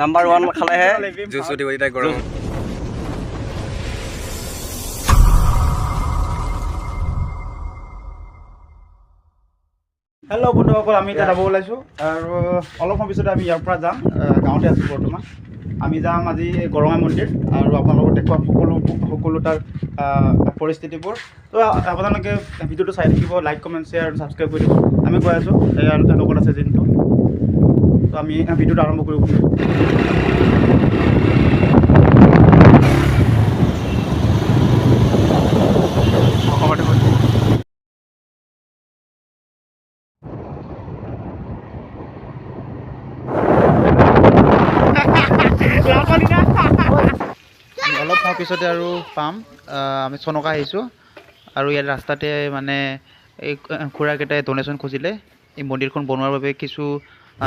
Number 1 খালেহে juice উঠিব এতিয়া গৰম। হেল্ল' বন্ধুসকল, আমি এতিয়া যাব ওলাইছোঁ আৰু অলপ সময় পিছতে আমি ইয়াৰ পৰা যাম। গাঁৱতে আছোঁ বৰ্তমান। আমি যাম আজি গৰঙা মন্দিৰ আৰু আপোনালোকক দেখুৱাম সকলো তাৰ পৰিস্থিতিবোৰ। তো আপোনালোকে ভিডিঅ'টো চাই থাকিব, লাইক কমেণ্ট শ্বেয়াৰ আৰু ছাবস্ক্ৰাইব কৰি দিব। আমি গৈ আছোঁ আৰু তেওঁলোকত আছে জিন্তু। তো আমি ভিডিঅ'টো আৰম্ভ কৰিব। অলপ সময় পিছতে আৰু পাম। আমি চনকা আহিছোঁ আৰু ইয়াত ৰাস্তাতে মানে এই খুৰাকেইটাই ডনেশ্যন খুজিলে এই মন্দিৰখন বনোৱাৰ বাবে কিছু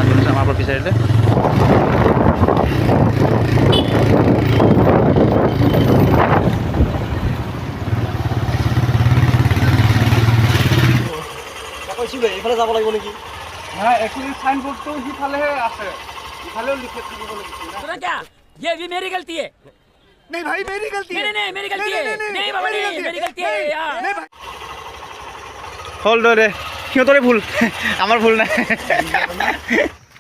ডনেশ্যন আমাৰ পৰা বিচাৰিলে। এইফালে যাব লাগিব নেকি? নাই, একচুৱেলি চাইনবোৰ্ডটো সিফালেহে আছে, ইফালেও লিখি থাকিব লাগিছিল। ये भी मेरी गलती है। नहीं भाई, मेरी गलती है। नहीं मेरी गलती है। नहीं बाबा नहीं मेरी गलती है यार। হল দে সিহঁতৰে ভুল, আমাৰ ভুল নাই।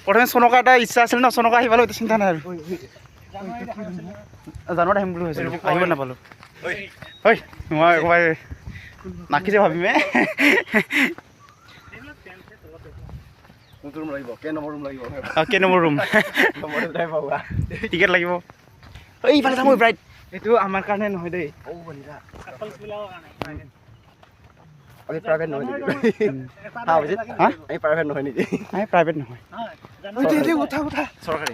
প্ৰথমে চনকা এটা ইচ্ছা আছিল ন, চনকা আহিব পালোঁ, চিন্তা নাই আৰু। জানুৱাৰীত আহিম বুলি ভাবিছিলোঁ, আহিব নাপালোঁ। ঐ মই একবাৰ নাখিছে ভাবিমে। কেই নম্বৰ ৰুম লাগিব? টিকেট লাগিব। এইফালে যাম ব্ৰাইট, এইটো আমাৰ কাৰণে নহয় দেই। আমি প্ৰাইভেট নহয় নেকি? আমি প্ৰাইভেট নহয় নেকি? আমি প্ৰাইভেট নহয়, চৰকাৰী।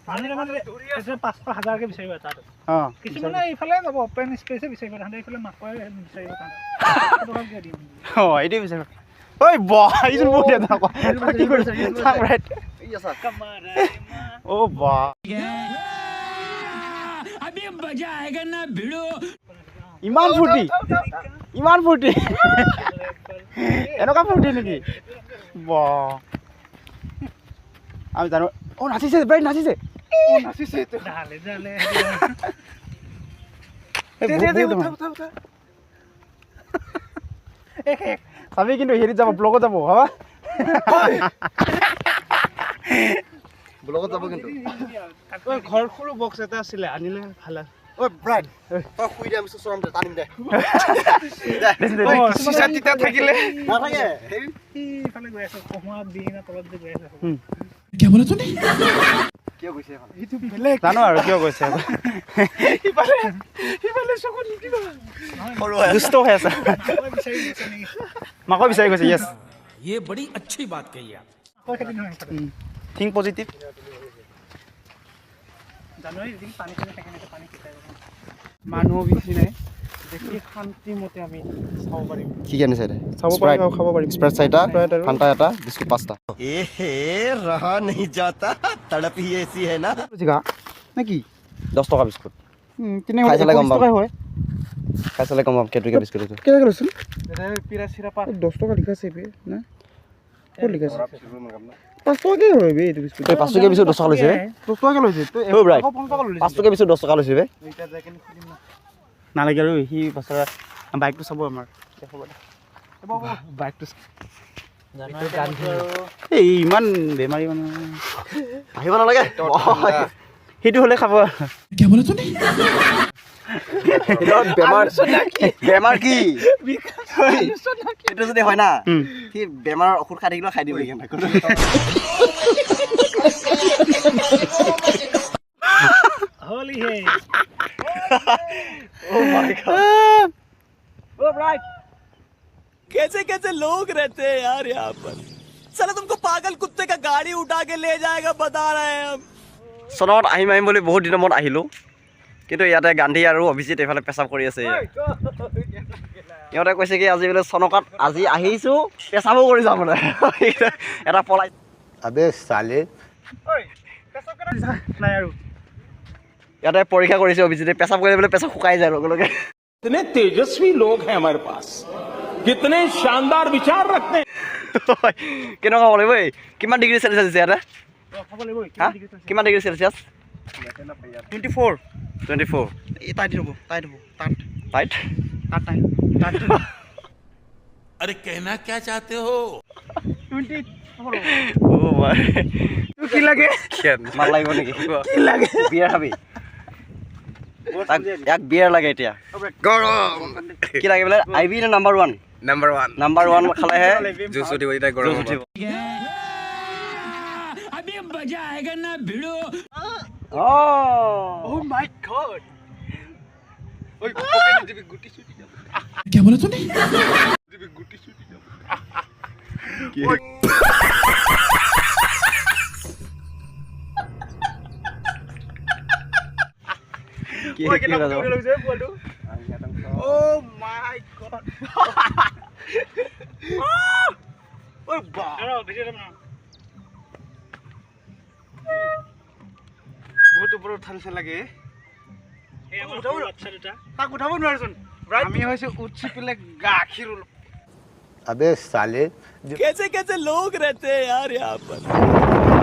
500,000 বিচাৰিব তাত। অঁ, কিছুমানে এইফালে যাব, অপেন স্পেচে বিচাৰিব, তাহাঁতে এইফালে মাকৈ বিচাৰিব তাহাঁতে। অঁ, এইটোৱে বিচাৰিব। ঐ বাহ, এইযোৰ বহুত দিয়া নকওঁ। কি কৰিছ? ব্ৰাইট অ' বাহ, अभी मजा आएगा ना भिड़ो। ইমান ফূৰ্তি, ইমান ফূৰ্তি, এনেকুৱা ফূৰ্তি নেকি? বাহ, আমি জানো। অঁ, নাচিছে ব্ৰাইট, নাচিছে। চাবি কিন্তু হেৰিত যাব, ব্লগত যাব ভাবা। ব্লগত যাব কিন্তু। ঘৰ সৰু বক্স এটা আছিলে, আনিলে ভাল আছিল। ঐ ব্ৰাইট, তই শুই দে, আমি চৰাম দে, টানিম দে। চিচা থাকিলে নাথাকে। ইফালে গৈ আছে, কমোৱা দিনা তলত যে গৈ আছে। কিয় গৈছে এখন? জানো আৰু কিয় কৈছে। দুষ্ট হৈ আছে, মাকৈ বিচাৰি গৈছে। য়েছ, ये बड़ी अच्छी बात कही आप। Think positive. মানুহ বেছি নাই, দেখি শান্তিমতে আমি চাব পাৰিম। কি আনিছে দে? চাব পাৰিম আৰু খাব পাৰিম। স্প্ৰাইট 4টা, Sprite আৰু ফান্টা এটা, বিস্কুট 5টা। ৰহা नहीं जाता, तड़प ही ऐसी है ना। জিকা নে কি? 10 টকা বিস্কুট। খাই চালে গম পাম। হয়, খাই চালে গম পাম কেইটকীয়া বিস্কুট এইটো। কেনেকৈ লৈছিল? 10 টকা লিখা আছে না, ক'ত লিখা আছে? 5 টকাকৈ হয় বে এইটো বিস্কুট। 5 টকীয়া বিস্কুট 10 টকা লৈছে। 10 টকাকৈ লৈছে। 5 টকীয়া বিস্কুট 10 টকা লৈছে বে। নালাগে আৰু সি পাছৰ বাইকটো চাব আমাৰ। বাইকটো এই ইমান বেমাৰী মানুহ আহিব নালাগে। সেইটো হ'লে খাব। বেমাৰ কি? এইটো যদি হয় না, সি বেমাৰৰ ঔষধ খাই থাকিলেও খাই দিব। होली है। कैसे कैसे लोग रहते हैं यार यहाँ पर। साला तुमको पागल कुत्ते का गाड़ी उठा के ले जाएगा बता रहे हैं हम। চনত আহিম আহিম বুলি বহুত দিনৰ মূৰত আহিলোঁ, কিন্তু ইয়াতে গান্ধী আৰু অভিজিত এইফালে পেচাব কৰি আছে। ইহঁতে কৈছে কি আজি বোলে চনকাত আজি আহিছোঁ, পেচাবো কৰি যাম বোলে। এটা পলাই আবে চালে নাই আৰু ইয়াতে পৰীক্ষা কৰিছে অভিজিতে, পেচাব কৰি বোলে পেচাব শুকাই যায় লগে লগে। कितने तेजस्वी लोग हैं हमारे पास, कितने शानदार विचार रखते हैं। কেনেকুৱা হ'ব লাগিব? কিমান ডিগ্ৰী চেলচিয়াছ আছে ইয়াতে? হা, কিমান ডিগ্ৰী চেলচিয়াছ? 24 24 এই টাইট হ'ব টাইট টাইট টাইট अरे कहना क्या चाहते हो 24 ও মাই কি লাগে মাল লাগিব নেকি কি লাগে বিয়াৰ খাবি তাক এক বিয়াৰ লাগে এতিয়া গৰম কি লাগে বোলে আইবি নে নাম্বাৰ 1 নাম্বাৰ 1 খালেহে জুচ উঠিব এতিয়া গৰম জুচ উঠিব अभी मजा आएगा ना भिड़ो অ ও মাই গড ওই পকেটে দিবি গুটি ছুটি যাব क्या बोला तूने দিবি গুটি ছুটি যাব কি ওই কি কেনে লাগে পকেটে লৈছে পোৱাটো ও মাই গড ওই বা বহুত ওপৰত উঠাল লাগে তাক উঠাব নোৱাৰচোন আমি হৈছে উঠি পেলাই গাখীৰ अबे साले कैसे कैसे लोग रहते हैं यार यहाँ पर